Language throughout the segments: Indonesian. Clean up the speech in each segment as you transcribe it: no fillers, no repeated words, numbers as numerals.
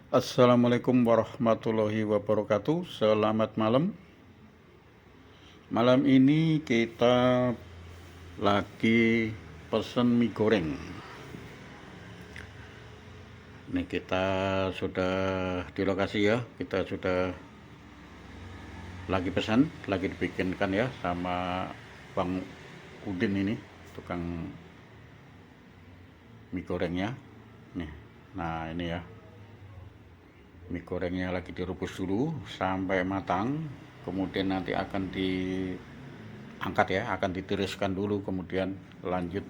Assalamualaikum warahmatullahi wabarakatuh. Selamat malam. Malam ini kita lagi pesen mie goreng. Ini kita sudah di lokasi ya. Kita sudah lagi pesan, lagi dibikinkan ya sama Bang Udin ini, tukang mie gorengnya. Nih. Nah, ini ya. Mie gorengnya lagi direbus dulu sampai matang, kemudian nanti akan diangkat ya, akan ditiriskan dulu, kemudian lanjut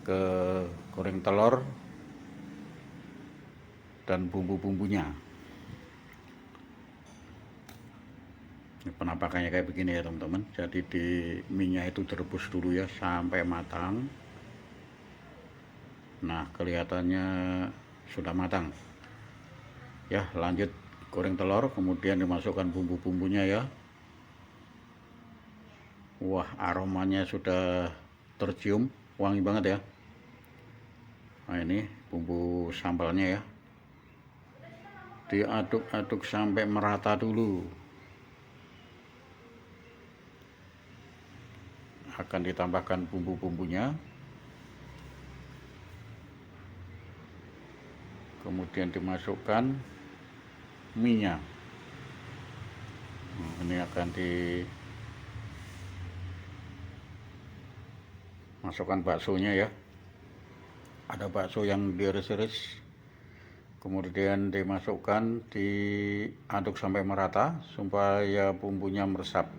ke goreng telur dan bumbu-bumbunya. Ini penampakannya kayak begini ya teman-teman. Jadi di minyak itu direbus dulu ya sampai matang. Nah, kelihatannya sudah matang. Ya, lanjut goreng telur, kemudian dimasukkan bumbu-bumbunya ya. Wah, aromanya sudah tercium, wangi banget ya. Nah, ini bumbu sambalnya ya. Diaduk-aduk sampai merata dulu. Akan ditambahkan bumbu-bumbunya. Kemudian dimasukkan minyak. Nah, ini akan dimasukkan baksonya ya. Ada bakso yang diiris-iris. Kemudian dimasukkan, diaduk sampai merata supaya bumbunya meresap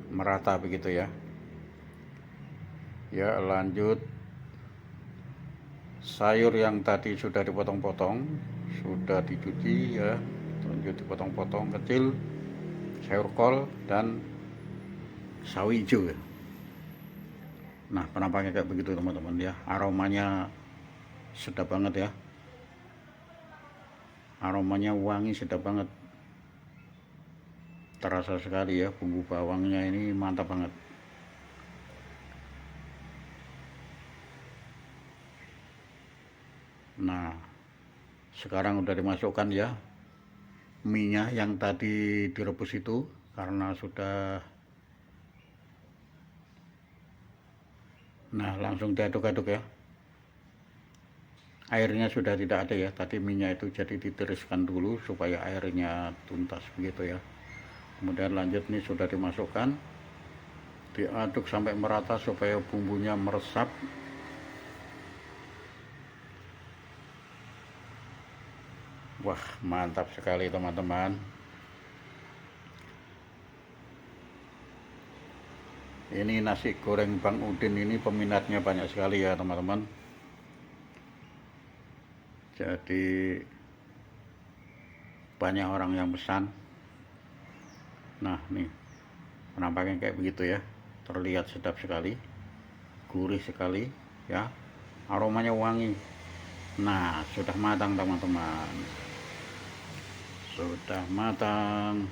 merata begitu ya. Ya, lanjut sayur yang tadi sudah dipotong-potong, sudah dicuci ya, lanjut dipotong-potong kecil, sayur kol dan sawi hijau ya. Nah, penampaknya kayak begitu teman-teman ya. Aromanya sedap banget ya. Aromanya wangi, sedap banget. Terasa sekali ya, bumbu bawangnya ini mantap banget. Nah, sekarang udah dimasukkan ya minyak yang tadi direbus itu, karena sudah. Nah, langsung diaduk-aduk ya. Airnya sudah tidak ada ya, tadi minyak itu jadi ditiriskan dulu supaya airnya tuntas begitu ya. Kemudian lanjut nih sudah dimasukkan, diaduk sampai merata supaya bumbunya meresap. Wah, mantap sekali teman-teman. Ini nasi goreng Bang Udin ini peminatnya banyak sekali ya teman-teman. Jadi banyak orang yang pesan. Nah, nih penampaknya kayak begitu ya. Terlihat sedap sekali, gurih sekali ya. Aromanya wangi. Nah, sudah matang teman-teman. Sudah matang.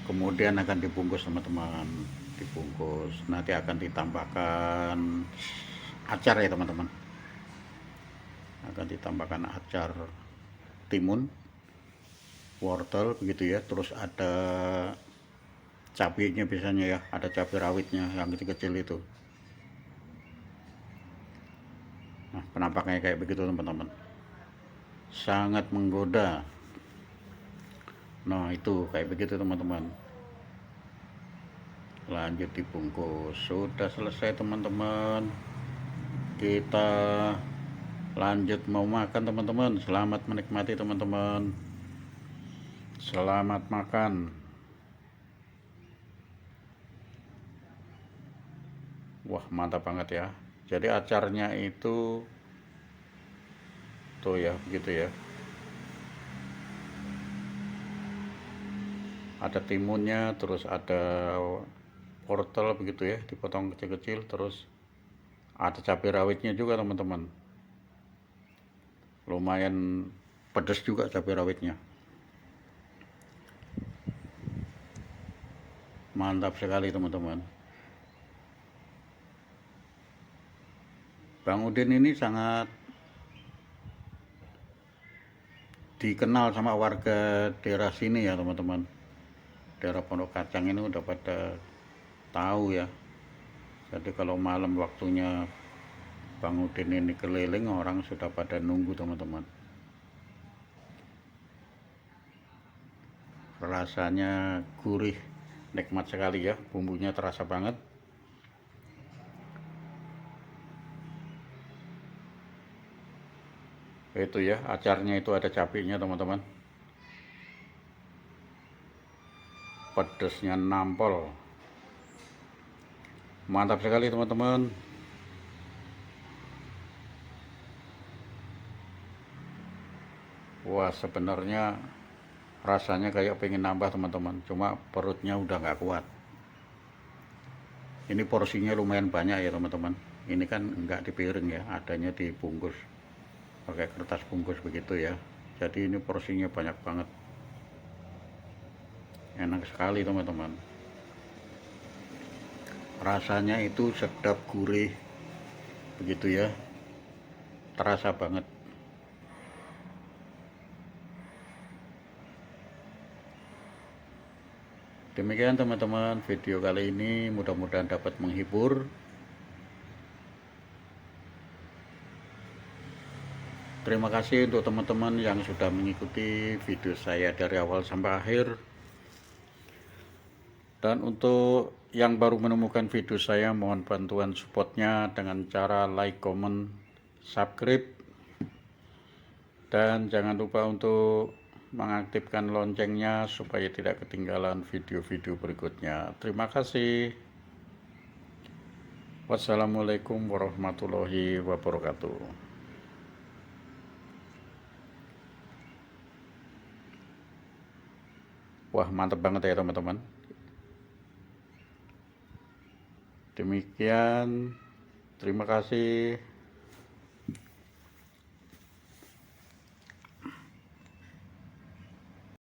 Kemudian akan dibungkus teman-teman. Dibungkus. Nanti akan ditambahkan acar ya teman-teman. Akan ditambahkan acar timun, wortel begitu ya. Terus ada cabenya biasanya ya. Ada cabai rawitnya yang kecil-kecil itu. Nah, penampaknya kayak begitu teman-teman. Sangat menggoda. Nah, itu kayak begitu teman-teman. Lanjut dibungkus. Sudah selesai teman-teman. Kita lanjut mau makan teman-teman. Selamat menikmati teman-teman. Selamat makan. Wah, mantap banget ya. Jadi acarnya itu tuh ya, begitu ya. Ada timunnya, terus ada wortel begitu ya, dipotong kecil-kecil, terus ada cabai rawitnya juga teman-teman. Lumayan pedas juga cabai rawitnya. Mantap sekali teman-teman. Bang Udin ini sangat dikenal sama warga daerah sini ya teman-teman. Daerah Pondok Kacang ini udah pada tahu ya. Jadi kalau malam waktunya Bang Udin ini keliling, orang sudah pada nunggu teman-teman. Rasanya gurih, nikmat sekali ya, bumbunya terasa banget. Itu ya, acarnya itu ada cabenya teman-teman. Pedesnya nampol. Mantap sekali teman-teman. Wah, sebenarnya rasanya kayak pengen nambah teman-teman, cuma perutnya udah nggak kuat. Ini porsinya lumayan banyak ya teman-teman. Ini kan nggak di piring ya, adanya di bungkus, pakai kertas bungkus begitu ya. Jadi ini porsinya banyak banget. Enak sekali teman-teman. Rasanya itu sedap, gurih begitu ya, terasa banget. Demikian teman-teman video kali ini, mudah-mudahan dapat menghibur. Terima kasih untuk teman-teman yang sudah mengikuti video saya dari awal sampai akhir. Dan untuk yang baru menemukan video saya, mohon bantuan supportnya dengan cara like, comment, subscribe. Dan jangan lupa untuk mengaktifkan loncengnya supaya tidak ketinggalan video-video berikutnya. Terima kasih. Wassalamualaikum warahmatullahi wabarakatuh. Wah, mantap banget ya teman-teman. Demikian, terima kasih.